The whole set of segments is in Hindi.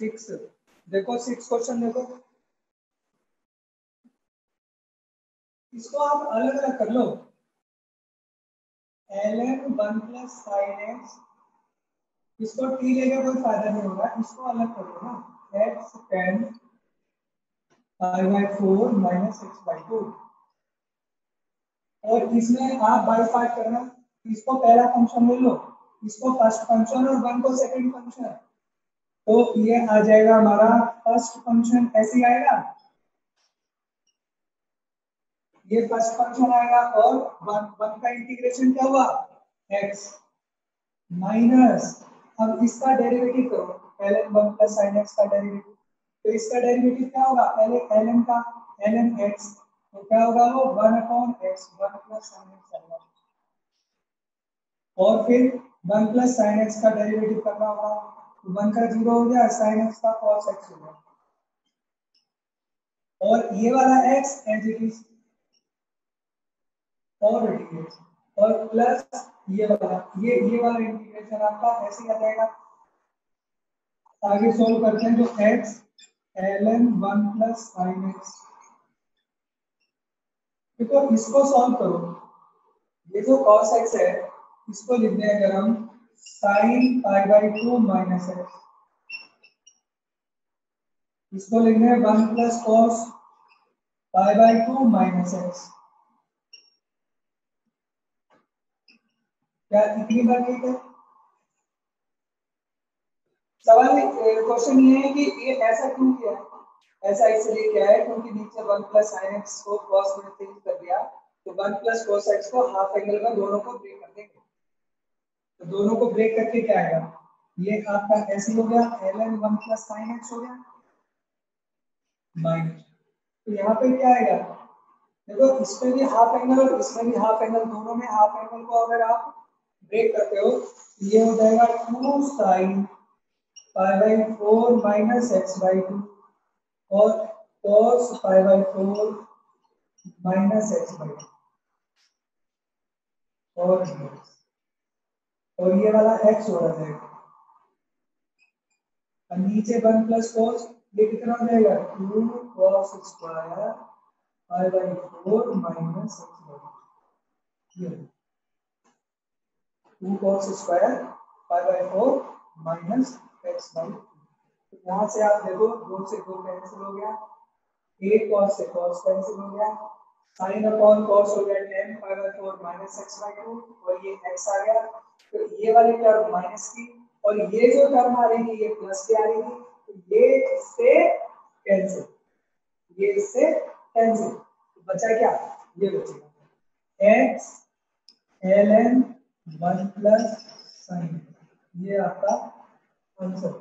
6 देखो 6 क्वेश्चन देखो, इसको आप अलग अलग कर लो। ln 1 प्लस साइन एक्स, इसको t लेके कोई फायदा नहीं होगा, इसको अलग कर लो ना, x tan pi by 4 minus x by 2, और इसमें आप बाय पार्ट करना, इसको पहला फंक्शन ले लो, इसको फर्स्ट फंक्शन और 1 को सेकंड फंक्शन, तो ये आ जाएगा हमारा फर्स्ट फंक्शन ऐसे ही आएगा, ये फर्स्ट फंक्शन आएगा, और 1 का इंटीग्रेशन क्या हुआ x माइनस, अब इसका डेरिवेटिव करो, पहले 1 प्लस sin x का डेरिवेटिव, तो इसका डेरिवेटिव क्या होगा, पहले ln का ln x, तो क्या होगा वो 1 upon x 1 plus sin x आएगा, और फिर 1 प्लस sin x का डेरिवेटिव करना होगा, तो 1 का 0 हो गया, sin x का cos x हो गया, और ये वाला x एज इट इज और प्लस ये वाला इंटीग्रेशन आपका ऐसे ही आ जाएगा। आगे सोल्व करते हैं, तो x ln 1 plus sin x, देखो इसको सॉल्व करो, ये जो cos x है इसको लिखते हैं अगर हम sin pi bye 2 minus x, इसको लिखते हैं 1 plus cos pi bye 2 minus x, क्या इतनी बार ठीक है? सवाल क्वेश्चन ये है कि ये ऐसा क्यों किया है, ऐसा इसलिए किया है क्योंकि नीचे 1 प्लस sin x को cos में चेंज कर दिया, तो 1 प्लस cos x को हाफ एंगल में दोनों को ब्रेक कर देंगे, तो दोनों को ब्रेक करके क्या आएगा, ये आपका ऐसे हो गया ln 1 प्लस sin x हो गया माइनस, तो यहाँ पे क्या आएगा, देखो इसमें भी हाफ एंगल और इसमें भी हाफ एंगल, दोनों में हाफ एंगल को अगर आप ब्रेक करते हो, ये हो जाएगा 2 sin pi by 4 minus x by 2 और cos pi by 4 minus x by 2 और ये वाला x हो रहा है, और नीचे 1 प्लस cos, ये कितना हो जाएगा 2 cos square pi by 4 minus x by 2, 2 cos square pi by 4 minus x by 2, तो यहाँ से आप देखो 2 से 2 कैंसिल हो गया, 8 cos से cos कैंसिल हो गया, sin अपॉन cos हो गया tan pi by 4 minus x by 2, और ये x आ गया, तो ये वाली टर्म माइनस की, और ये जो टर्म आ रही है ये प्लस की आ रही है, तो ये इससे कैंसिल, ये इससे कैंसिल, तो बचा क्या, ये बचेगा x ln 1 प्लस sin, ये आपका आंसर।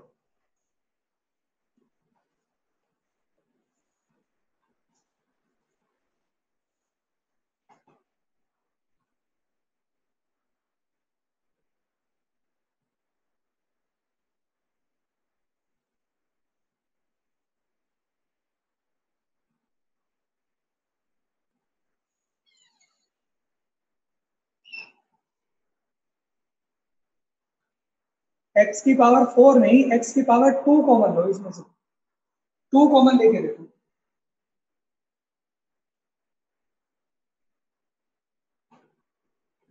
x की पावर 4 नहीं, x की पावर 2 कॉमन लो, इसमें से 2 कॉमन लेके देखो,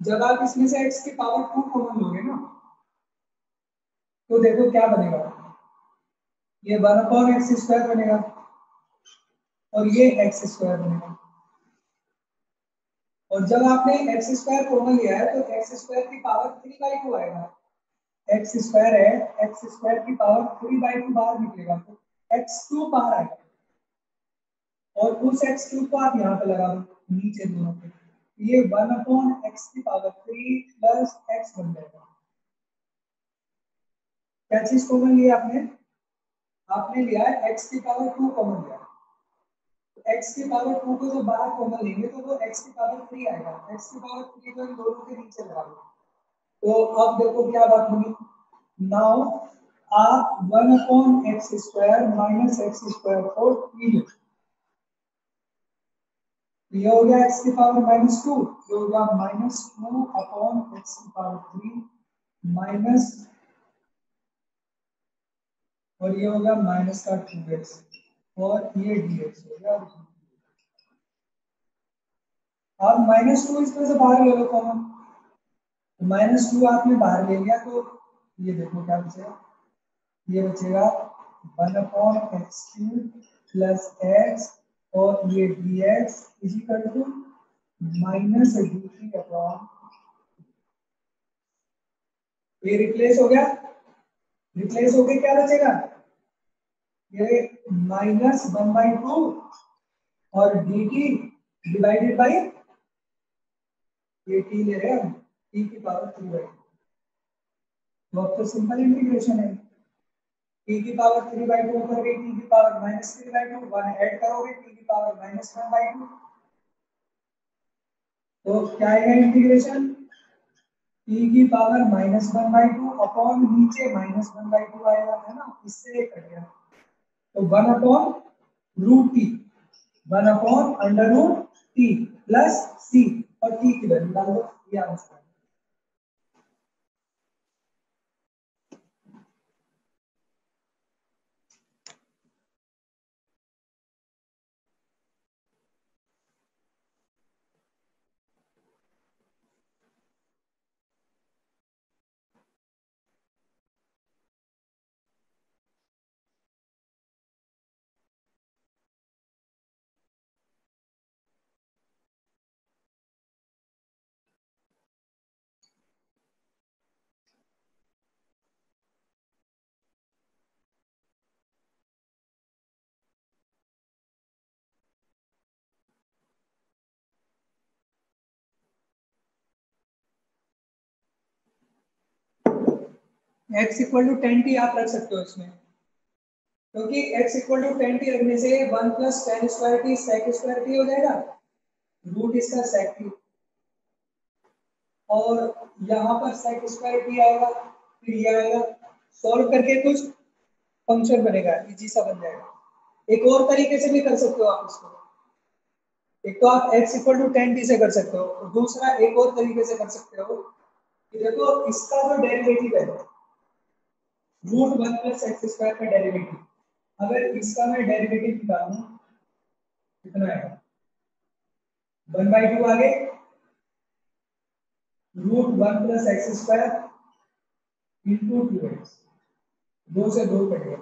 जब आप इसमें से x की पावर 2 कॉमन लोगे ना, तो देखो क्या बनेगा, ये 1 अपॉन एक्स स्क्वायर बनेगा, और ये एक्स स्क्वायर बनेगा, और जब आपने एक्स स्क्वायर कॉमन लिया है तो एक्स स्क्वायर की पावर 3 बाई 2 आएगा, एक्स स्क्वायर है, एक्स स्क्वायर की पावर 3 बाई 2 बाहर निकलेगा, तो एक्स क्यूब बाहर आएगा, और उस एक्स क्यूब को आप यहाँ पे लगा दो नीचे दोनों पे, ये 1 अपॉन एक्स की पावर 3 प्लस एक्स बन जाएगा। क्या चीज कॉमन लिया आपने, आपने लिया है एक्स की पावर 2 कॉमन लिया, x की पावर 2 को जब बाहर कॉमन लेंगे तो वो x की पावर 3 आएगा, x की पावर 3 को इन दोनों के नीचे लगा दो, तो अब देखो क्या बात होगी, नाउ आप 1 upon x square minus x square को 3, ये हो गया x की पावर माइनस 2, ये हो गया माइनस 2 अपॉन एक्स की पावर 3 माइनस और ये होगा माइनस का 2x और ये dx हो गया। आप -2 इसमें से बाहर ले लो कॉमन, -2 आपने बाहर ले लिया तो ये देखो क्या बचेगा, ये बचेगा 1/x³ प्लस x और ये dx is equal to -dt upon, ये रिप्लेस हो गया, रिप्लेस हो गया, क्या बचेगा ये -1/2 और dt डिवाइडेड बाई, ये t ले रहे हैं हम, t की पावर 3/2, तो अब तो सिंपल इंटीग्रेशन है, t की पावर 3/2 करके t की पावर -3/2 1 ऐड करोगे t की पावर -1/2, तो क्या आएगा इंटीग्रेशन t की पावर -1/2 अपॉन नीचे -1/2 आएगा, है ना, इससे एक कट गया, तो 1/√t 1/√t प्लस c और t की वैल्यू डाल दो, ये आंसर है। x इक्वल टू 10t आप रख सकते हो इसमें, क्योंकि x इक्वल टू 10t रखने से 1 plus ten square t sec square t हो जाएगा, रूट इसका सेक टी, और यहाँ पर सेक स्क्वायर टी आएगा, फिर ये आएगा, सॉल्व करके कुछ फंक्शन बनेगा, इजी सा बन जाएगा। एक और तरीके से भी कर सकते हो आप इसको, एक तो आप x इक्वल टू 10t से कर सकते हो, और दूसरा एक और तरीके से कर सकते हो कि देखो इसका जो डेरिवेटिव है √1 प्लस एक्स स्क्वायर का डेरिवेटिव, अगर इसका मैं डेरिवेटिव निकालूं कितना आएगा, 1/2 आगे √1 plus x square into 2x, 2 से 2 कट गया,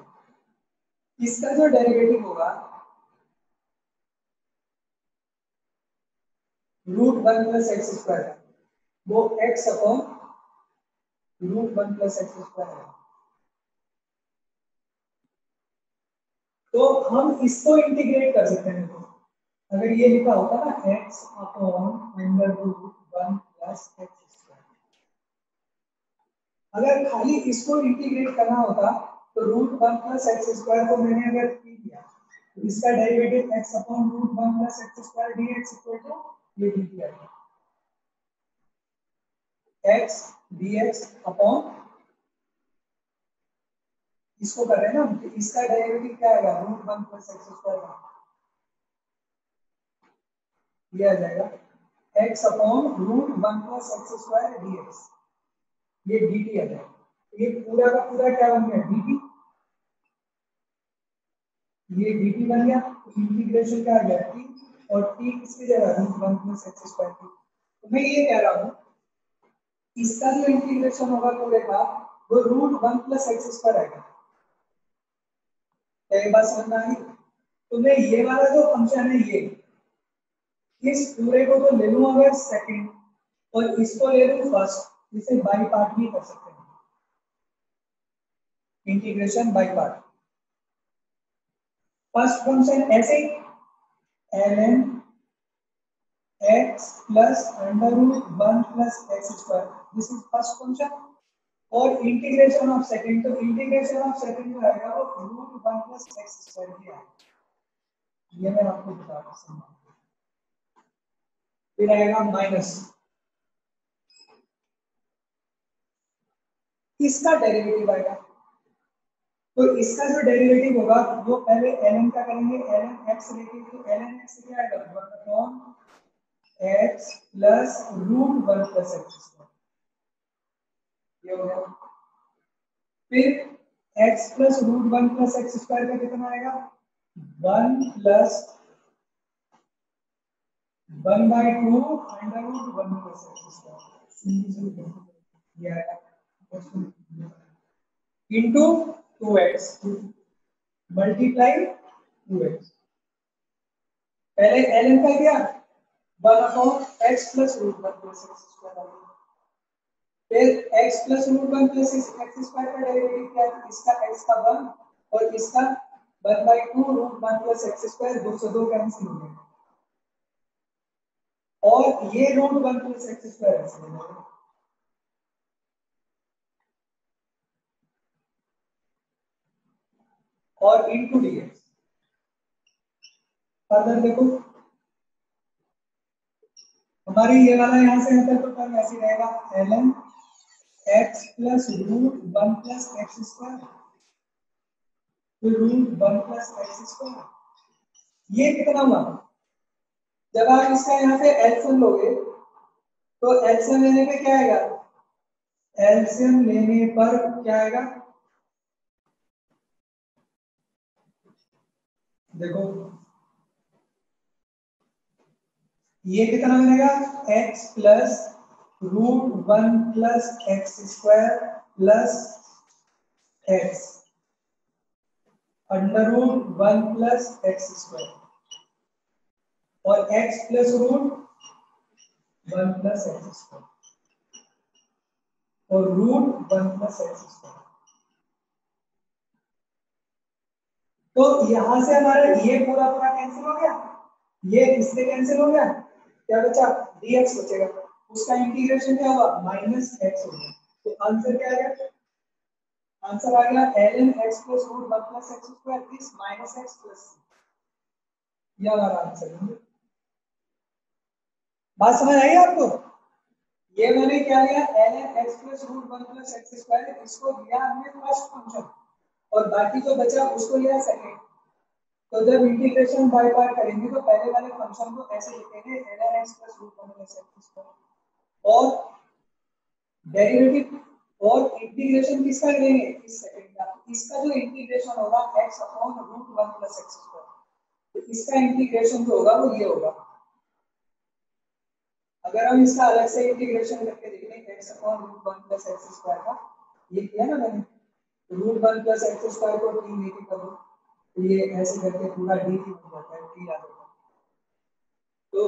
इसका जो डेरिवेटिव होगा √1 प्लस एक्स स्क्वायर, वो x upon √1 plus x square है, तो हम इसको इंटीग्रेट कर सकते हैं। देखो अगर ये लिखा होता ना x upon √1 plus x square, अगर खाली इसको इंटीग्रेट करना होता तो √1 प्लस एक्स स्क्वायर को मैंने अगर किया तो इसका derivative x upon √1 plus x square dx equal to ये dt आएगा, x dx अपॉन, इसको कर रहे हैं ना, तो इसका डेरिवेटिव क्या आएगा √1 प्लस एक्स स्क्वायर, ये आ जाएगा x upon √1 plus x square dx, ये dt आ जाएगा, ये पूरा का पूरा क्या बन गया dt, ये dt बन गया, तो इंटीग्रेशन क्या आ गया t, और t किसकी जगह √1 प्लस एक्स स्क्वायर की, तो मैं ये कह रहा हूँ इसका जो इंटीग्रेशन होगा पूरे का वो √1 प्लस एक्स स्क्वायर आएगा, क्या ये बात समझ में आ गई, तो मैं ये वाला जो फंक्शन है ये, इस पूरे को तो ले लूं अगर सेकंड और इसको ले लूं फर्स्ट, इसे बाई पार्ट भी कर सकते हैं, integration by part, first function ऐसे ln x plus √1 plus x square, this is first function, और इंटीग्रेशन ऑफ सेकंड, तो इंटीग्रेशन ऑफ सेकंड जो आएगा वो √1 प्लस एक्स स्क्वायर ही आएगा, ये मैं आपको बता रहा हूं, फिर आएगा माइनस, इसका डेरिवेटिव आएगा, तो इसका जो डेरिवेटिव होगा वो पहले ln का करेंगे, ln x लेके, तो ln x क्या आएगा 1/x plus √1 plus x square, ये हो गया, फिर x plus root 1 plus x square का कितना आएगा 1 plus 1/2 under root 1 plus x square ये आएगा इंटू 2x मल्टीप्लाई 2x पहले ln का क्या 1/x plus root 1 plus x square फिर x plus root 1 plus x square का डेरिवेटिव क्या है इसका x का 1 और इसका 1/2 रूट 1 प्लस एक्स स्क्वायर 2 से 2 कैंसिल हो गए और ये रूट 1 प्लस एक्स स्क्वायर ऐसे हो जाएगा और इनटू dx फर्दर देखो हमारी ये वाला यहां से यहाँ तक तो टर्म ऐसे रहेगा ln x plus root 1 plus x square फिर रूट 1 प्लस एक्स स्क्वायर ये कितना हुआ जब आप इसका यहाँ से एलसीएम लोगे तो एलसीएम लेने पे क्या आएगा एलसीएम लेने पर क्या आएगा देखो ये कितना बनेगा x plus root 1 plus x square plus x under root 1 plus x square और x plus root 1 plus x square और रूट 1 प्लस एक्स स्क्वायर तो यहां से हमारा ये पूरा पूरा कैंसिल हो गया ये इससे कैंसिल हो गया क्या बचा dx बचेगा उसका इंटीग्रेशन क्या हुआ माइनस एक्स हो गया तो आंसर क्या आ गया आंसर आ गया ln x plus root 1 plus x square is minus x plus ये हमारा आंसर है बात समझ आई आपको ये मैंने क्या लिया ln x plus root 1 plus x square इसको लिया हमने फर्स्ट फंक्शन और बाकी जो बचा उसको लिया सेकंड तो जब इंटीग्रेशन बाय पार्ट करेंगे तो पहले वाले फंक्शन को ऐसे लिखेंगे ln x plus root 1 plus x square और डेरिवेटिव और इंटीग्रेशन किसका लेंगे इस सेकंड का इसका जो इंटीग्रेशन होगा x upon root 1 plus x square तो इसका इंटीग्रेशन जो होगा वो ये होगा अगर हम इसका अलग से इंटीग्रेशन करके देख लें x upon root 1 plus x square का ये किया ना मैंने रूट 1 प्लस एक्स स्क्वायर को t लेके करो तो ये ऐसे करके पूरा dt हो जाता है t आ जाता है तो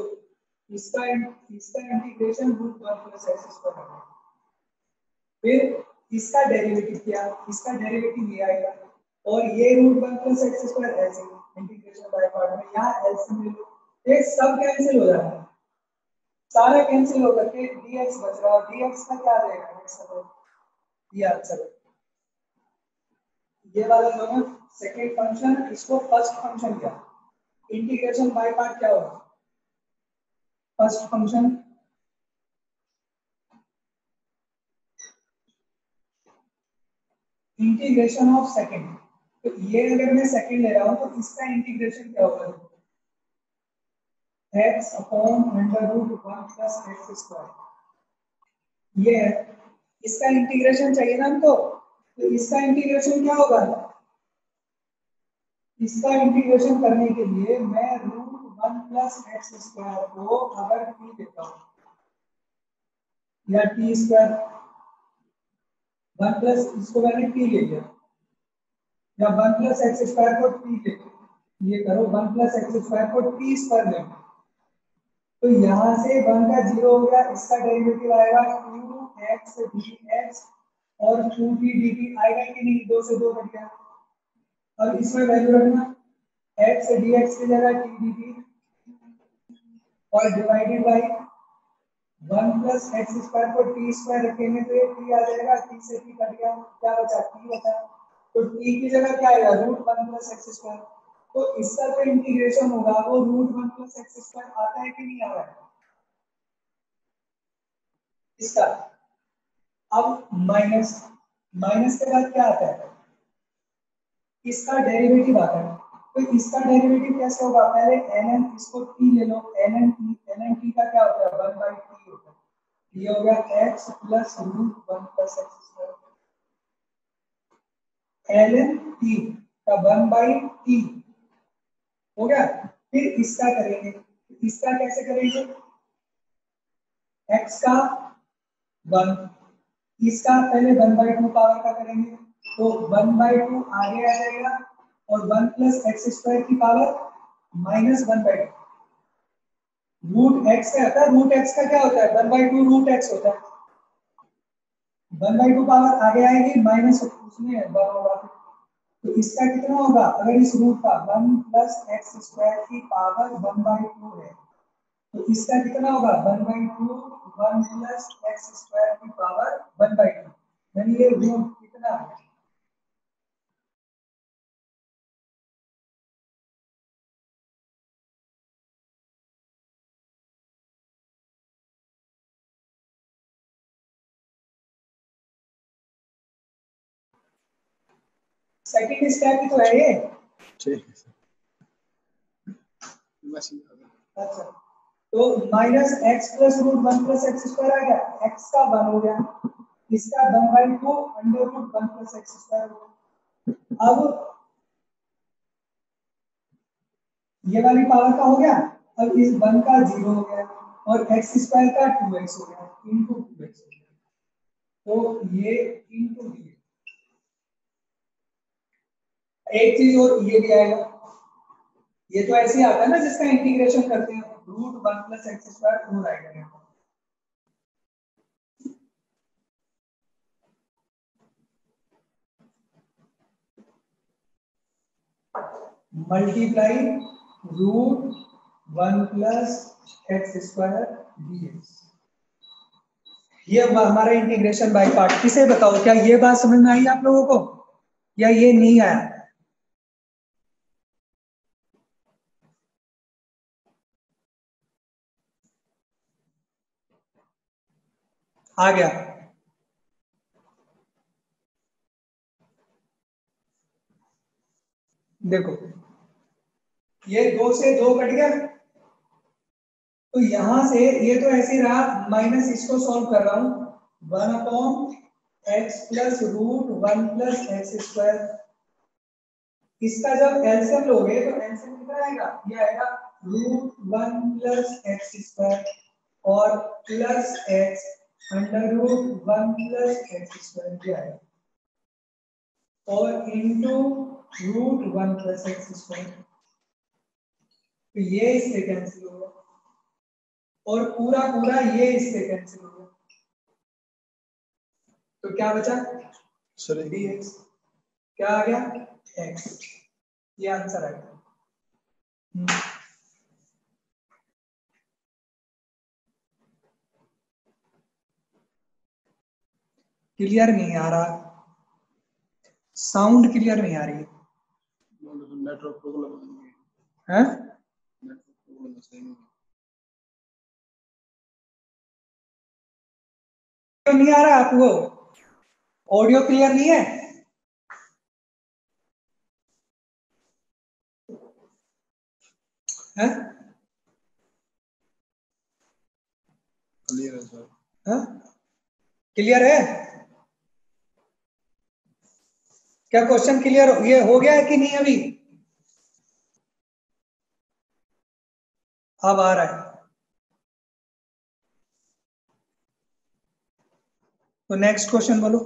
इसका integration root 1 plus x square होगा फिर इसका डेरिवेटिव क्या इसका डेरिवेटिव ये आएगा और ये रूट 1 प्लस एक्स स्क्वायर ऐसे इंटीग्रेशन बाय पार्ट में यहां एलसीएम ले लो ये सब कैंसिल हो जाता है सारा कैंसिल हो करके dx बच रहा है dx का क्या आ जाएगा x का ये आंसर है ये वाला जो है सेकंड फंक्शन इसको फर्स्ट फंक्शन किया इंटीग्रेशन बाय पार्ट क्या होगा first function integration of second तो ये अगर मैं सेकंड ले रहा हूं तो इसका इंटीग्रेशन क्या होगा x upon under root 1 plus x square ये है इसका इंटीग्रेशन चाहिए ना हमको तो इसका इंटीग्रेशन क्या होगा इसका इंटीग्रेशन करने के लिए मैं रूट 1 प्लस एक्स स्क्वायर को अगर t लेता हूं या t स्क्वायर 1 प्लस इसको मैंने t ले लिया या 1 प्लस एक्स स्क्वायर को t ले ये करो 1 प्लस एक्स स्क्वायर को t स्क्वायर ले तो यहां से 1 का 0 हो गया इसका डेरिवेटिव आएगा 2x dx और 2t dt आएगा कि नहीं 2 से 2 कट गया अब इसमें वैल्यू रखना x dx की जगह t dt और divided by 1 plus x square को t स्क्वायर रखेंगे तो ये t आ जाएगा t से t कट गया क्या बचा t बचा तो t की जगह क्या आएगा रूट 1 प्लस एक्स स्क्वायर तो इसका जो इंटीग्रेशन होगा वो रूट 1 प्लस एक्स स्क्वायर आता है कि नहीं आ रहा है इसका अब माइनस माइनस के बाद क्या आता है इसका डेरिवेटिव आता है तो इसका डेरिवेटिव कैसे होगा पहले ln इसको t ले लो ln t का क्या होता है 1/t होता है ये हो गया x plus root 1 plus x square ln t का 1/t हो गया। फिर इसका करेंगे, इसका कैसे करेंगे, x का 1, इसका पहले 1/2 पावर का करेंगे, तो 1/2 आगे आ जाएगा और 1 प्लस एक्स स्क्वायर की पावर माइनस 1/2। रूट एक्स का होता है, रूट एक्स का क्या होता है, 1/2 रूट एक्स होता है। 1/2 पावर आगे आएगी माइनस उसमें होगा, तो इसका कितना होगा, अगर इस रूट का 1 प्लस एक्स स्क्वायर की पावर 1/2 है, तो इसका कितना होगा 1/2 1 प्लस एक्स स्क्वायर की पावर 1/2, यानी ये रूट कितना है। सेकंड स्टेप ही तो है ये। ठीक है सर। अच्छा, तो minus x plus root 1 plus x square आ गया, एक्स का 1 हो गया, इसका 1/2 under root 1 plus x square हो गया। अब ये वाली पावर का हो गया, अब इस 1 का 0 हो गया और एक्स स्क्वायर का 2x हो गया इनटू 2x हो गया, तो ये इनटू ये एक चीज और ये भी आएगा, ये तो ऐसे ही आता है ना जिसका इंटीग्रेशन करते हैं, रूट 1 प्लस एक्स स्क्वायर 4 आएगा, multiply root 1 plus x square dx। ये हमारा इंटीग्रेशन बाय पार्ट। किसे बताओ, क्या ये बात समझ में आई आप लोगों को या ये नहीं आया? आ गया, देखो ये 2 से 2 कट गया, तो यहां से ये तो ऐसे ही रहा, माइनस इसको सॉल्व कर रहा हूं, 1/x plus root 1 plus x square. इसका जब एलसीएम लोगे तो एलसीएम कितना आएगा, ये आएगा रूट 1 प्लस एक्स स्क्वायर और plus x under root 1 plus x square ये आएगा और into root 1 plus x square, तो ये इससे कैंसिल होगा और पूरा पूरा ये इससे कैंसिल होगा, तो क्या बचा सर dx, क्या आ गया x, ये आंसर आ गया। क्लियर नहीं आ रहा, साउंड क्लियर नहीं आ रही नेटवर्क प्रॉब्लम है, नहीं आ रहा आपको, ऑडियो क्लियर नहीं है? हैं? क्लियर है सर। हैं? क्लियर है? क्या क्वेश्चन क्लियर ये हो गया है कि नहीं अभी? अब आ रहा है, तो नेक्स्ट क्वेश्चन बोलो।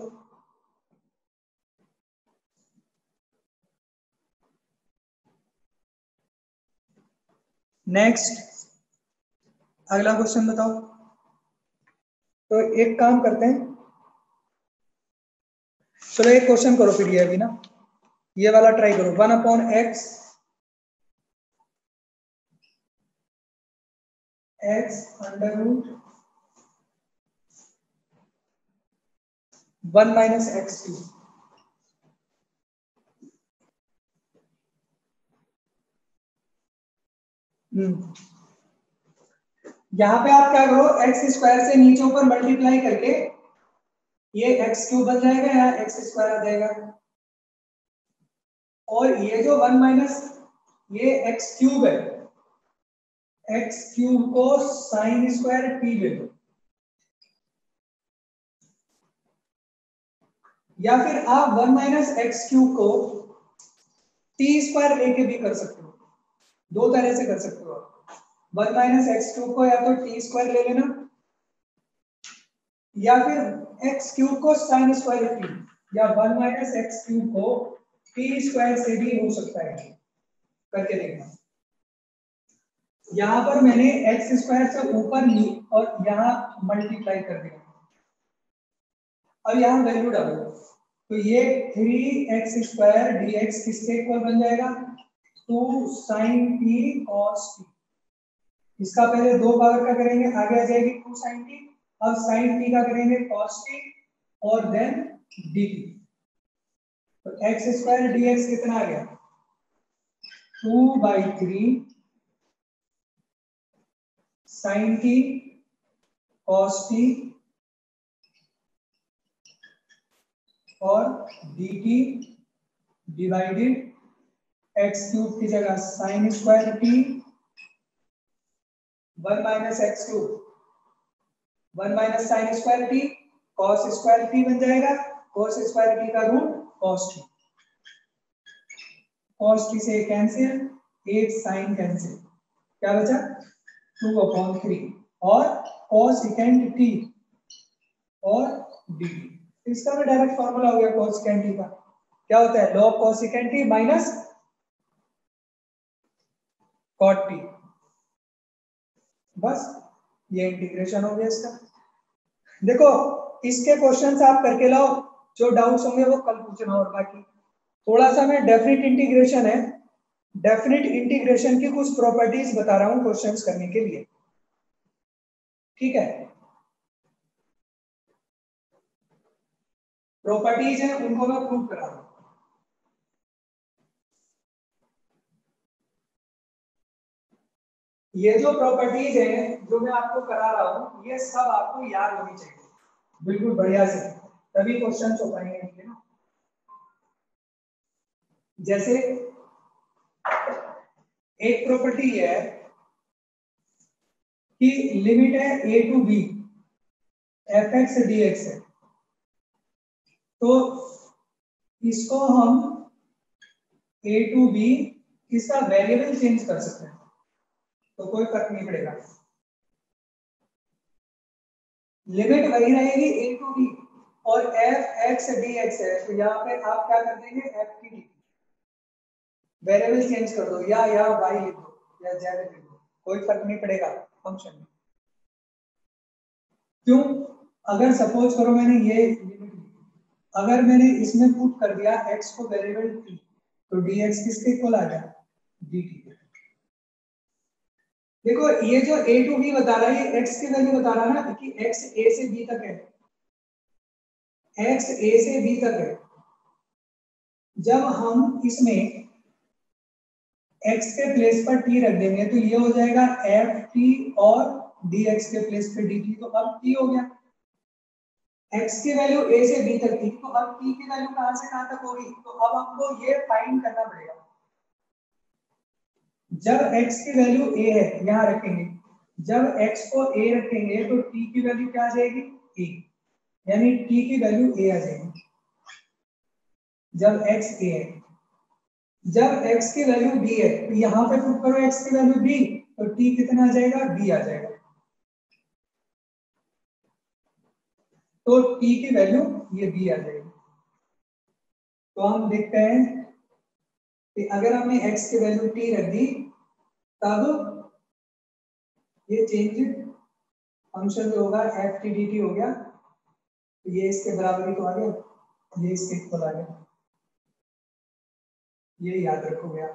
नेक्स्ट अगला क्वेश्चन बताओ। तो एक काम करते हैं, चलो एक क्वेश्चन करो फिर, ये अभी ना ये वाला ट्राई करो, 1/x x under root 1 minus x cube. यहाँ पे आप क्या करो, एक्स स्क्वायर से नीचे ऊपर मल्टीप्लाई करके ये एक्स क्यूब बन जाएगा, यहाँ एक्स स्क्वायर आ जाएगा, और ये जो 1 माइनस ये एक्स क्यूब है, एक्स क्यूब को साइन स्क्वायर टी ले लो, या फिर आप 1 माइनस एक्स क्यूब को टी स्क्वायर लेके भी कर सकते हो, दो तरह से कर सकते हो आप। 1 माइनस एक्स क्यूब को या तो टी स्क्वायर ले लेना, या फिर एक्स क्यूब को साइन स्क्वायर टी, या 1 माइनस एक्स क्यूब को टी स्क्वायर से भी हो सकता है, करके देखना। यहां पर मैंने एक्स स्क्वायर से ऊपर ली और यहां मल्टीप्लाई कर दिया। अब यहां वैल्यू डालो तो ये 3x स्क्वायर dx किसके इक्वल बन जाएगा, 2 sin t cos t। इसका पहले दो पावर का करेंगे, आगे आ जाएगी 2 sin t, अब sin t का करेंगे cos t और देन dt। तो x स्क्वायर dx कितना आ गया, 2/3 sin t cos t और dt डिवाइडेड एक्स क्यूब की जगह sine square t 1 minus x cube 1 minus sine square t cos square t बन जाएगा, कॉस स्क्वायर टी का root cos t, cos t से कैंसिल, 8 साइन कैंसिल, क्या बचा 2/3 और कॉस सेकेंड टी और dt। इसका भी डायरेक्ट फार्मूला हो गया कॉस सेकेंड टी का, क्या होता है log cos second T minus cot T. बस ये इंटीग्रेशन हो गया इसका। देखो इसके क्वेश्चंस आप करके लाओ, जो डाउट्स होंगे वो कल पूछना। और बाकी थोड़ा सा मैं डेफिनेट इंटीग्रेशन है, डेफिनेट इंटीग्रेशन की कुछ प्रॉपर्टीज बता रहा हूं क्वेश्चंस करने के लिए, ठीक है। प्रॉपर्टीज हैं उनको मैं प्रूव करा रहा हूं। ये जो प्रॉपर्टीज हैं जो मैं आपको करा रहा हूं ये सब आपको याद होनी चाहिए बिल्कुल बढ़िया से, तभी क्वेश्चंस हो पाएंगे, ठीक है ना। जैसे एक प्रॉपर्टी है कि लिमिट है a to b fx dx है, तो इसको हम a टू b इसका वेरिएबल चेंज कर सकते हैं, तो कोई फर्क नहीं पड़ेगा, लिमिट वही रहेगी a टू b और fx dx है, तो यहाँ पे आप क्या कर देंगे f की dt, वेरिएबल चेंज कर दो, या y लिख दो या z लिख दो, कोई फर्क नहीं पड़ेगा फंक्शन में। क्यों, अगर सपोज करो मैंने ये लिमिट, अगर मैंने इसमें पुट कर दिया x को वेरिएबल t, तो dx किसके इक्वल आ गया dt। देखो ये जो a टू b बता रहा है ये x की वैल्यू बता रहा है ना, कि x a से b तक है, x a से b तक है। जब हम इसमें x के प्लेस पर t रख देंगे तो ये हो जाएगा ft और dx के प्लेस पे dt, तो अब t हो गया। x की वैल्यू a से b तक थी, तो अब t की वैल्यू कहां से कहां तक होगी, तो अब हमको ये फाइंड करना पड़ेगा। जब x की वैल्यू a है यहां रखेंगे, जब x को a रखेंगे तो t की वैल्यू क्या आ जाएगी a, यानी t की वैल्यू a आ जाएगी जब x a है। जब x की वैल्यू b है तो यहां पे पुट करो x की वैल्यू b, तो t कितना आ जाएगा b आ जाएगा, तो t की वैल्यू ये b आ जाएगी। तो हम देखते हैं कि अगर हमने x की वैल्यू t रख दी तब ये चेंज फंक्शन जो होगा एफ टी डी टी हो गया, तो ये इसके बराबर ही तो आ गया, ये इसके इक्वल आ गया, ये याद रखोगे आप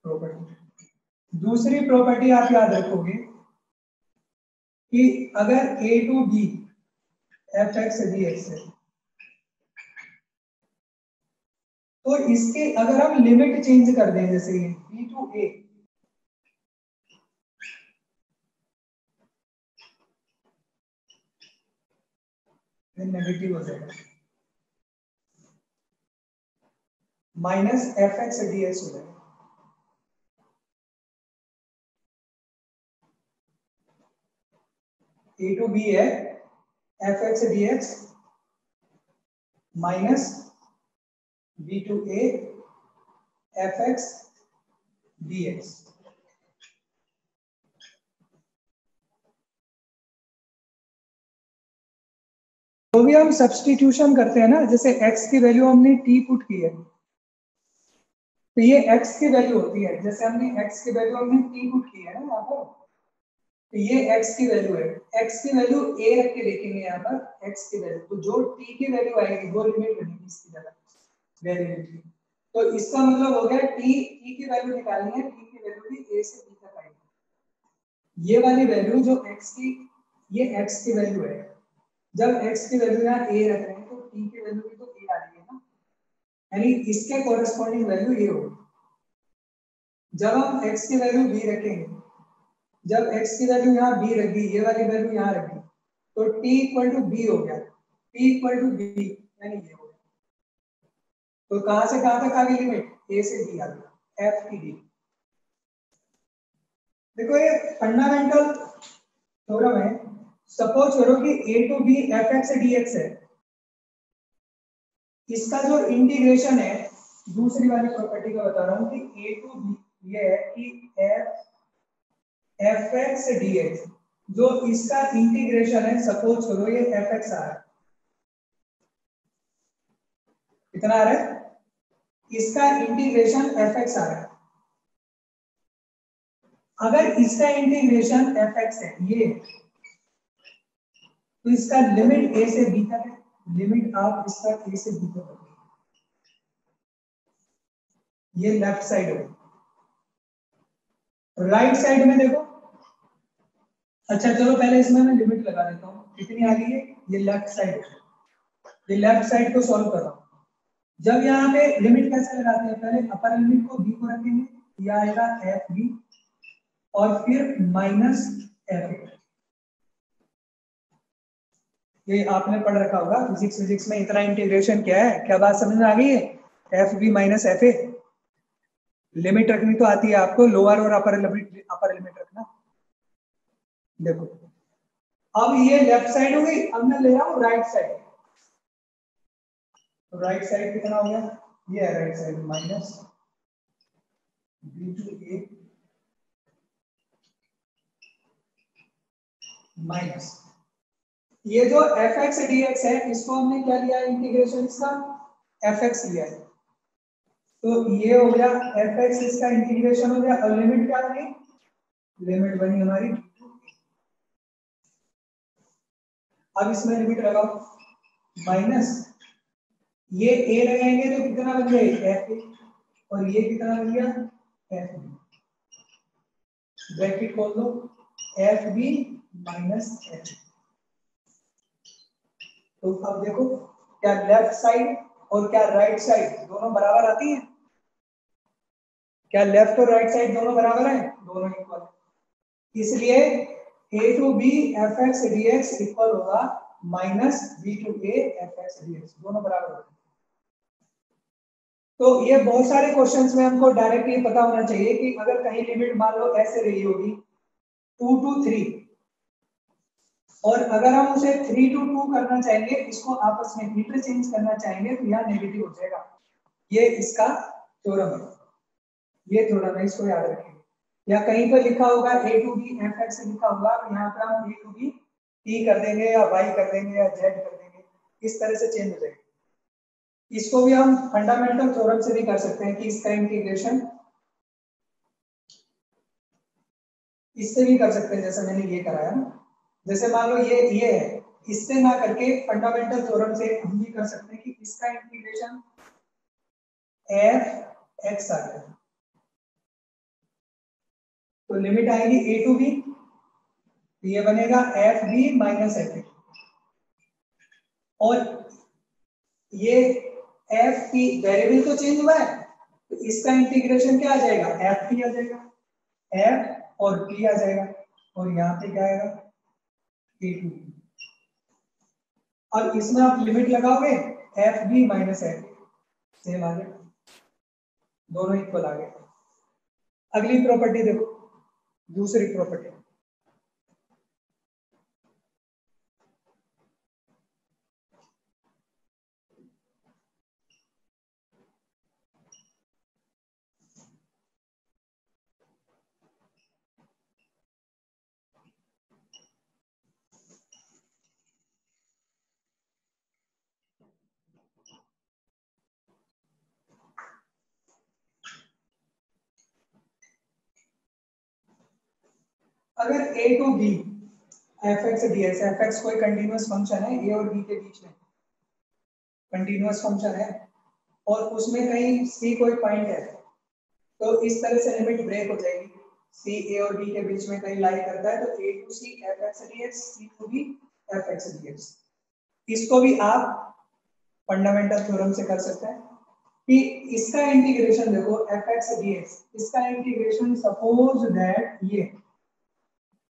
प्रॉपर्टी। दूसरी प्रॉपर्टी आप याद रखोगे कि अगर a to b F x D x है, तो इसके अगर हम लिमिट चेंज कर दें, जैसे ये b टू a, नेगेटिव हो जाएगा, minus f x D x हो जाएगा। a टू b है f x D x minus b to a f x D x. तो भी हम सब्स्टिट्यूशन करते हैं ना, जैसे x की वैल्यू हमने t पुट की है, तो ये x की वैल्यू होती है, जैसे हमने x की वैल्यू हमने t पुट की है ना यहाँ पर, तो ये x की वैल्यू है, x की वैल्यू a रख के देखेंगे यहाँ पर x की वैल्यू, तो जो t की वैल्यू आएगी वो लिमिट बनेगी इसकी जगह वेरिएबल। तो इसका मतलब हो गया t की वैल्यू निकालनी है, t की वैल्यू भी a से b तक आएगी। ये वाली वैल्यू जो x की, ये x की वैल्यू है, जब x की वैल्यू यहाँ a रख रहे हैं तो t की वैल्यू भी तो a आ रही है ना, यानी इसके कोरेस्पोंडिंग वैल्यू ये होगी। जब हम x की वैल्यू b रखेंगे, जब x की वैल्यू यहाँ b रख दी, ये वाली वैल्यू यहाँ रख दी, तो t इक्वल टू b हो गया, t इक्वल टू b यानी ये हो गया। तो कहां से कहां तक आ गई लिमिट, a से b आ गई, f की d। देखो ये फंडामेंटल थ्योरम है। सपोज करो कि a to b F x D x है, इसका जो इंटीग्रेशन है, दूसरी वाली प्रॉपर्टी का बता रहा हूं कि a टू b ये है कि एफ एक्स डी एक्स, जो इसका इंटीग्रेशन है, सपोज करो ये एफ एक्स आ रहा है, कितना आ रहा है, इसका इंटीग्रेशन एफ एक्स आ रहा है। अगर इसका इंटीग्रेशन एफ एक्स है ये, तो इसका लिमिट a से b तक है, लिमिट आप इसका a से b तक है, ये लेफ्ट साइड होगी। राइट साइड में देखो, अच्छा चलो पहले इसमें मैं लिमिट लगा देता हूँ, कितनी आ गई है, ये लेफ्ट साइड है, ये लेफ्ट साइड को सॉल्व कर रहा हूँ। जब यहाँ पे लिमिट कैसे लगाते हैं, पहले अपर लिमिट को b को रखेंगे, ये आएगा एफ बी और फिर माइनस एफ। ये आपने पढ़ रखा होगा फिजिक्स में, इतना इंटीग्रेशन क्या है, क्या बात समझ में आ गई है, f B minus f a. Limit रखनी तो आती है आपको, लोअर और अपर लिमिट रखना। देखो अब ये लेफ्ट साइड हो गई, अब मैं ले रहा हूँ राइट साइड। तो राइट साइड कितना हो गया, ये है right side, minus b to a minus, ये जो एफ एक्स डी एक्स है, इसको हमने क्या लिया है इंटीग्रेशन, इसका एफ एक्स लिया है, तो ये हो गया एफ एक्स, इसका इंटीग्रेशन हो गया, और लिमिट क्या बनी, लिमिट बनी हमारी। अब इसमें लिमिट लगाओ, माइनस ये a लगाएंगे तो कितना बन गया एफ ए, और ये कितना बन गया एफ बी, ब्रैकेट खोल दो, एफ बी माइनस एफ। तो अब देखो क्या लेफ्ट साइड और क्या राइट साइड दोनों बराबर आती है, क्या लेफ्ट और राइट साइड दोनों बराबर है, दोनों इक्वल, इसलिए a to b F x D X equal होगा minus b to a F x D X, दोनों बराबर होते हैं। तो ये बहुत सारे क्वेश्चंस में हमको डायरेक्ट ये पता होना चाहिए कि अगर कहीं लिमिट मान लो ऐसे रही होगी 2 टू 3, और अगर हम उसे 3 टू 2 करना चाहेंगे, इसको आपस में इंटरचेंज करना चाहेंगे, तो यहाँ नेगेटिव हो जाएगा। ये इसका थ्योरम है, ये थ्योरम है, इसको याद रखें। या कहीं पर लिखा होगा a to b F x लिखा होगा, तो यहाँ पर हम a टू b t कर देंगे या y कर देंगे या z कर देंगे, इस तरह से चेंज हो जाएगा। इसको भी हम फंडामेंटल थ्योरम से भी कर सकते हैं कि इसका इंटीग्रेशन इससे भी कर सकते हैं, जैसे मैंने ये कराया ना, जैसे मान लो ये है, इससे ना करके फंडामेंटल थ्योरम से हम भी कर सकते हैं कि इसका इंटीग्रेशन एफ एक्स आ गया, तो लिमिट आएगी a टू b, ये बनेगा f B minus f a, और ये एफ की वेरिएबल तो चेंज हुआ है, तो इसका इंटीग्रेशन क्या आ जाएगा, एफ टी आ जाएगा, एफ और टी आ जाएगा, और यहाँ पे क्या आएगा ए टू बी। अब इसमें आप लिमिट लगाओगे F B minus F, same आ गया, दोनों इक्वल आ गए। अगली प्रॉपर्टी देखो, दूसरी प्रॉपर्टी, अगर a to b fx ds, fx कोई कंटीन्यूअस फंक्शन है a और b के बीच में, कंटीन्यूअस फंक्शन है और उसमें कहीं c कोई पॉइंट है, तो इस तरह से लिमिट ब्रेक हो जाएगी। c a और b के बीच में कहीं लाई करता है तो a to c fx dx, c to b fx dx। इसको भी आप फंडामेंटल थ्योरम से कर सकते हैं कि इसका इंटीग्रेशन देखो fx dx, इसका इंटीग्रेशन सपोज दैट ये,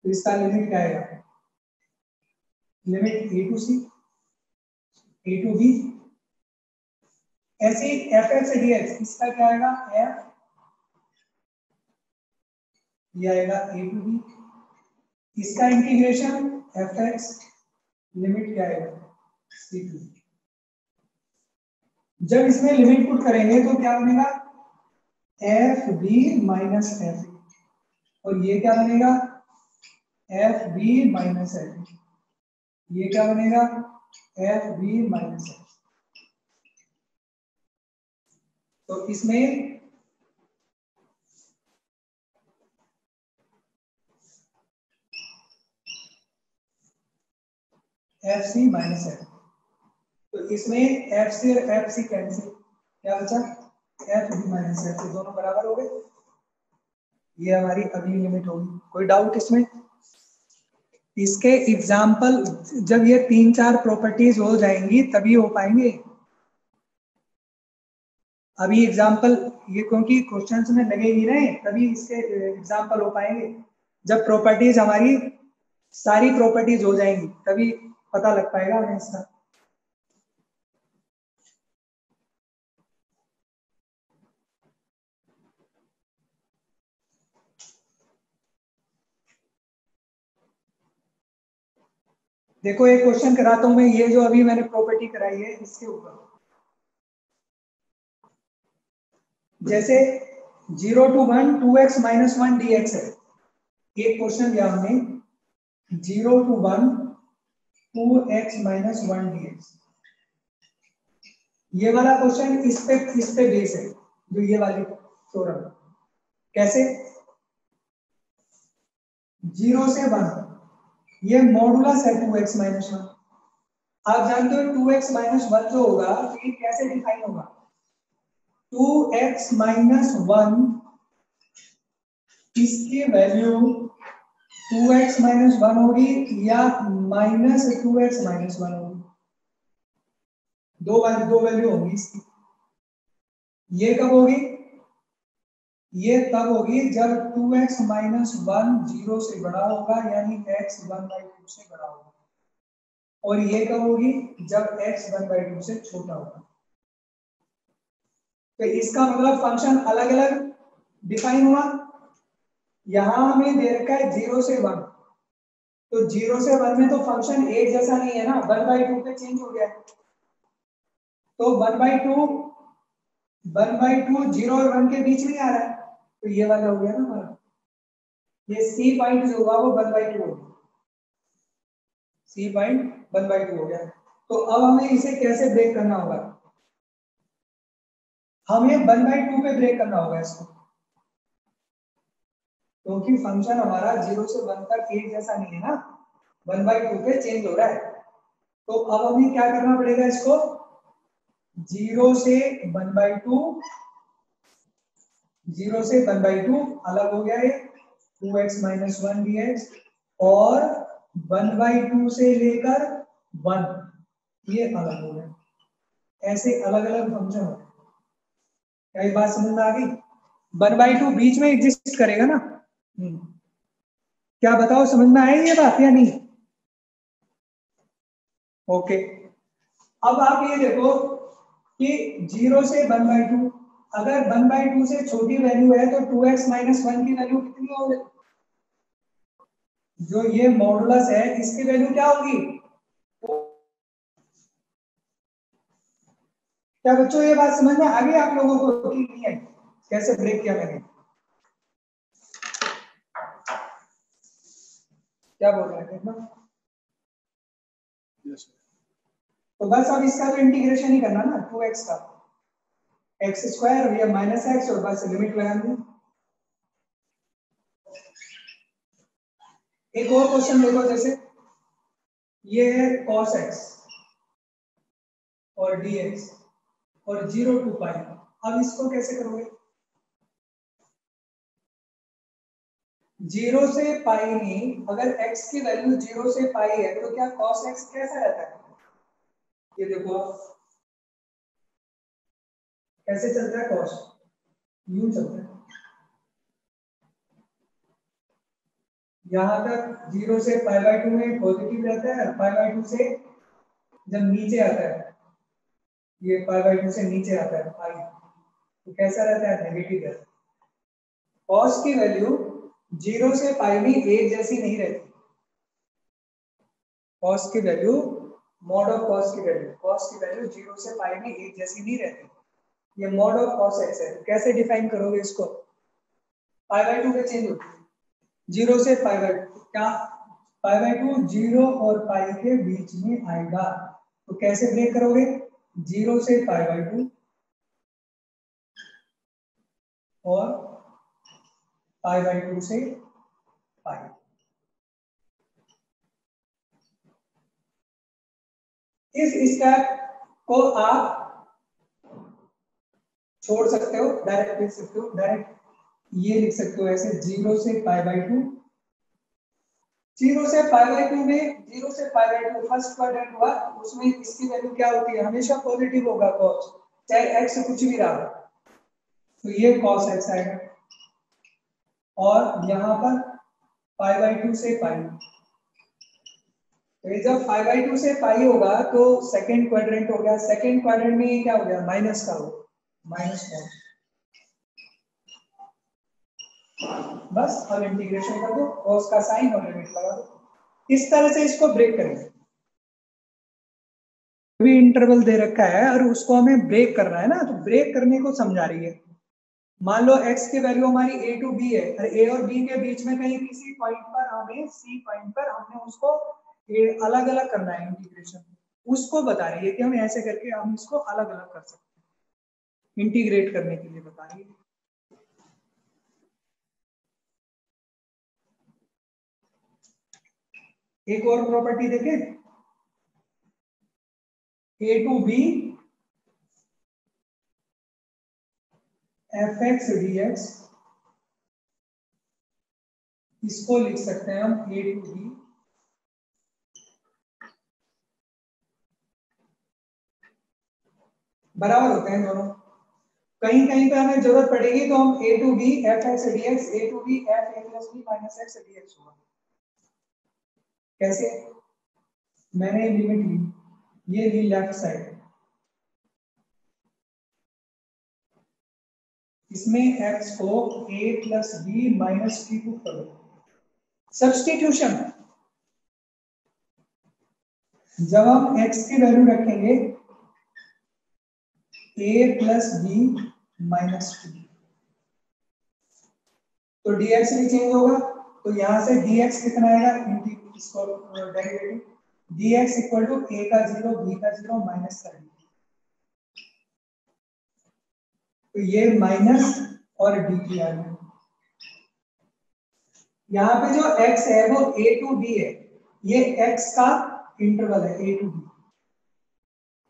तो इसका लिमिट क्या आएगा, limit a to c a to b, ऐसे fx dx इसका क्या आएगा f, ये आएगा a टू b, इसका इंटीग्रेशन fx, लिमिट क्या आएगा c टू b। जब इसमें लिमिट पुट करेंगे तो क्या बनेगा एफ बी माइनस एफ, और ये क्या बनेगा एफ बी माइनस एफ, ये क्या बनेगा एफ बी माइनस एफ। तो इसमें एफ सी माइनस एफ, तो इसमें एफ सी और एफ सी कैंसिल, क्या बचा एफ बी माइनस एफ, तो दोनों बराबर हो गए। ये हमारी अगली लिमिट होगी। कोई डाउट इसमें? इसके एग्जाम्पल जब ये 3-4 प्रॉपर्टीज हो जाएंगी तभी हो पाएंगे। अभी एग्जाम्पल ये क्योंकि क्वेश्चंस में लगेगी ना, तभी इसके एग्जाम्पल हो पाएंगे। जब प्रॉपर्टीज हमारी सारी प्रॉपर्टीज हो जाएंगी तभी पता लग पाएगा हमें इसका। देखो एक क्वेश्चन कराता हूं मैं, ये जो अभी मैंने प्रॉपर्टी कराई है इसके ऊपर, जैसे 0 to 1 2x minus 1 dx है। एक क्वेश्चन लिया हमने 0 to 1 2x minus 1 dx, ये वाला क्वेश्चन इस पे बेस है, जो ये वाली थ्योरम। कैसे 0 से 1, ये मॉडुलस है 2x minus 1। आप जानते हो 2x minus 1 जो होगा तो ये कैसे डिफाइन होगा, 2x minus 1 इसकी वैल्यू 2x minus 1 होगी या माइनस 2x minus 1 होगी, दो वैल्यू होगी इसकी। ये कब होगी, ये तब होगी जब 2x minus 1 0 से बड़ा होगा, यानी x 1/2 से बड़ा होगा, और ये कब होगी जब x 1/2 से छोटा होगा। तो इसका मतलब फंक्शन अलग अलग डिफाइन हुआ। यहां हमें दे रखा है 0 से 1, तो 0 से 1 में तो फंक्शन एक जैसा नहीं है ना, 1/2 पे चेंज हो गया। तो 1/2 0 और 1 के बीच में आ रहा है, तो ये वाला हो गया ना हमारा, ये सी पॉइंट जो होगा वो 1/2 होगा, सी पॉइंट 1/2 हो गया। तो अब हमें इसे कैसे ब्रेक करना होगा, हमें 1/2 पे ब्रेक करना होगा इसको, क्योंकि फंक्शन हमारा 0 से 1 तक एक जैसा नहीं है ना, 1/2 पे चेंज हो रहा है। तो अब हमें क्या करना पड़ेगा, इसको 0 से 1/2, 0 से 1/2 अलग हो गया है 2x minus 1 dx, और 1/2 से लेकर 1 ये अलग हो गया। ऐसे अलग अलग फंक्शन होते हैं। क्या ये बात समझ में आ गई? 1/2 बीच में एग्जिस्ट करेगा ना। क्या बताओ समझ में आई ये बात या नहीं? ओके, अब आप ये देखो कि 0 से 1/2, अगर 1/2 से छोटी वैल्यू है तो 2x minus 1 की वैल्यू कितनी होगी, जो ये मॉडुलस है इसकी वैल्यू क्या होगी। क्या बच्चों ये बात समझ में आ गई आप लोगों को कि नहीं है, कैसे ब्रेक किया मैंने? क्या बोल रहे हैं ना? Yes sir. तो बस अब इसका तो इंटीग्रेशन ही करना ना, 2x का x स्क्वायर और ये माइनस x, और बस लिमिट लगा दें। एक और क्वेश्चन देखो, जैसे ये है cos x और dx और 0 to पाई। अब इसको कैसे करोगे? 0 से पाई में अगर x की वैल्यू 0 से पाई है तो क्या cos x कैसा रहता है? ये देखो कैसे चलता है cos, यूं चलता है। यहां तक 0 से π/2 में पॉजिटिव रहता है, π/2 से जब नीचे आता है, ये π/2 से नीचे आता है पाई, तो कैसा रहता है? नेगेटिव रहता है। cos की वैल्यू 0 से पाई में एक जैसी नहीं रहती। cos की वैल्यू, मॉड ऑफ cos की वैल्यू 0 से पाई में एक जैसी नहीं रहती। ये मॉड ऑफ cos x है। कैसे डिफाइन करोगे इसको? π/2 पे चेंज होती है। 0 से π/2 क्या? π/2 0 और पाई के बीच में आएगा, तो कैसे ब्रेक करोगे? 0 से π/2 और π/2 से पाई। इस स्टेप को आप छोड़ सकते हो, डायरेक्ट लिख सकते हो, डायरेक्ट ये लिख सकते हो ऐसे 0 से π/2। 0 से π/2 में 0 से π/2 फर्स्ट क्वाड्रेंट हुआ, उसमें इसकी वैल्यू क्या होती है? हमेशा पॉजिटिव होगा cos, चाहे x कुछ भी रहा, तो ये cos x आएगा। और यहाँ पर π/2 से पाई, तो जब π/2 से पाई होगा तो सेकंड क्वाड्रेंट हो गया। सेकंड क्वाड्रेंट में ये क्या हो गया? माइनस का हो, माइनस cos। बस अब इंटीग्रेशन कर दो, cos का साइन और लिमिट लगा दो। इस तरह से इसको ब्रेक करेंगे। भी इंटरवल दे रखा है और उसको हमें ब्रेक करना है ना, तो ब्रेक करने को समझा रही है। मान लो x की वैल्यू हमारी a to b है और a और b के बीच में कहीं किसी पॉइंट पर हमें c पॉइंट पर हमने उसको अलग अलग करना है इंटीग्रेशन, उसको बता रही है कि हम ऐसे करके हम इसको अलग अलग कर सकते हैं, इंटीग्रेट करने के लिए बता रही है। एक और प्रॉपर्टी देखें, a to b fx dx, इसको लिख सकते हैं हम a to b बराबर होते हैं दोनों। कहीं कहीं पे हमें जरूरत पड़ेगी तो हम a to b fx dx, a to b f a plus b minus x dx होगा। कैसे? मैंने लिमिट ली, ये ली लेफ्ट साइड, इसमें x को a plus b minus t को करो, सब्स्टिट्यूशन। जब हम x की वैल्यू रखेंगे a plus b minus t, तो dx भी चेंज होगा, तो यहां से dx कितना आएगा? इसको derivative dx equal to a का 0 b का 0 माइनस का, तो ये माइनस और dt आ गया। यहाँ पे जो x है वो a to b है, ये x का इंटरवल है a to b,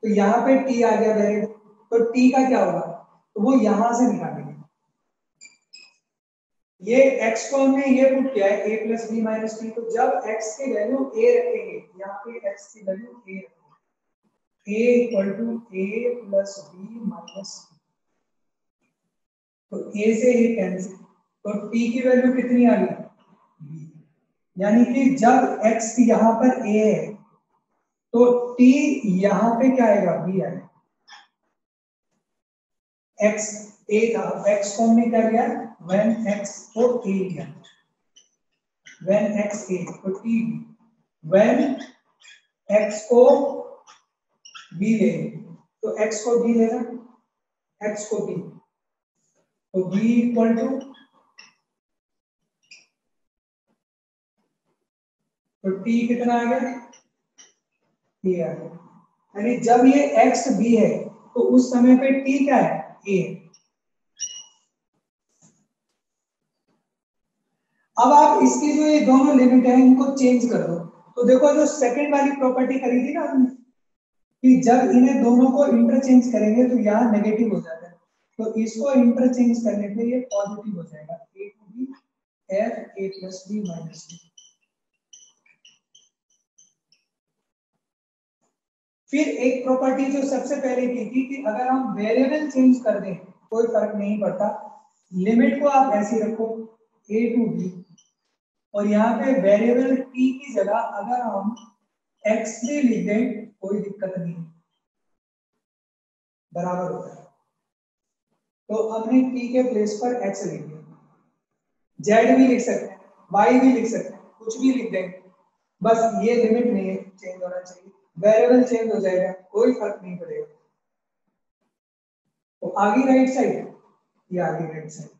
तो यहाँ पे t आ गया डायरेक्ट, तो t का क्या होगा? तो वो यहां से निकालेंगे। ये x को हमने ये पुट किया है a plus b minus t, तो जब x की वैल्यू a रखेंगे, यहाँ पे x की वैल्यू a रखेंगे, a equal to a plus b minus t, तो a से a कैंसिल, तो t की वैल्यू कितनी आ गई? b। यानी कि जब x यहाँ पर a है तो t यहाँ पे क्या आएगा? b आएगा। x a था, x को हमने क्या लिया? when x को a लिया, when x a तो t b, when x को b ले, तो x को b लेना, x को b, तो b इक्वल टू, तो t कितना आ गया? a आ गया। यानी जब ये x b है तो उस समय पे t क्या है? a। अब आप इसकी जो ये दोनों लिमिट है इनको चेंज कर दो। तो देखो जो सेकंड वाली प्रॉपर्टी करी थी ना हमने कि जब इन्हें दोनों को इंटरचेंज करेंगे तो यहाँ नेगेटिव हो जाता है, तो इसको इंटरचेंज करने पे ये पॉजिटिव हो जाएगा, a to b f a plus b minus b। फिर एक प्रॉपर्टी जो सबसे पहले की थी कि अगर हम वेरिएबल चेंज कर दें कोई फर्क नहीं पड़ता, लिमिट को आप ऐसी रखो a टू b और यहाँ पे वेरिएबल t की जगह अगर हम x भी लिख दें कोई दिक्कत नहीं, बराबर होता है। तो हमने t के प्लेस पर x लिख दिया, z भी लिख सकते हैं, y भी लिख सकते हैं, कुछ भी लिख देंगे, बस ये लिमिट नहीं चेंज होना चाहिए, वेरिएबल चेंज हो जाएगा कोई फर्क नहीं पड़ेगा। तो आगे राइट साइड, ये आगे राइट साइड।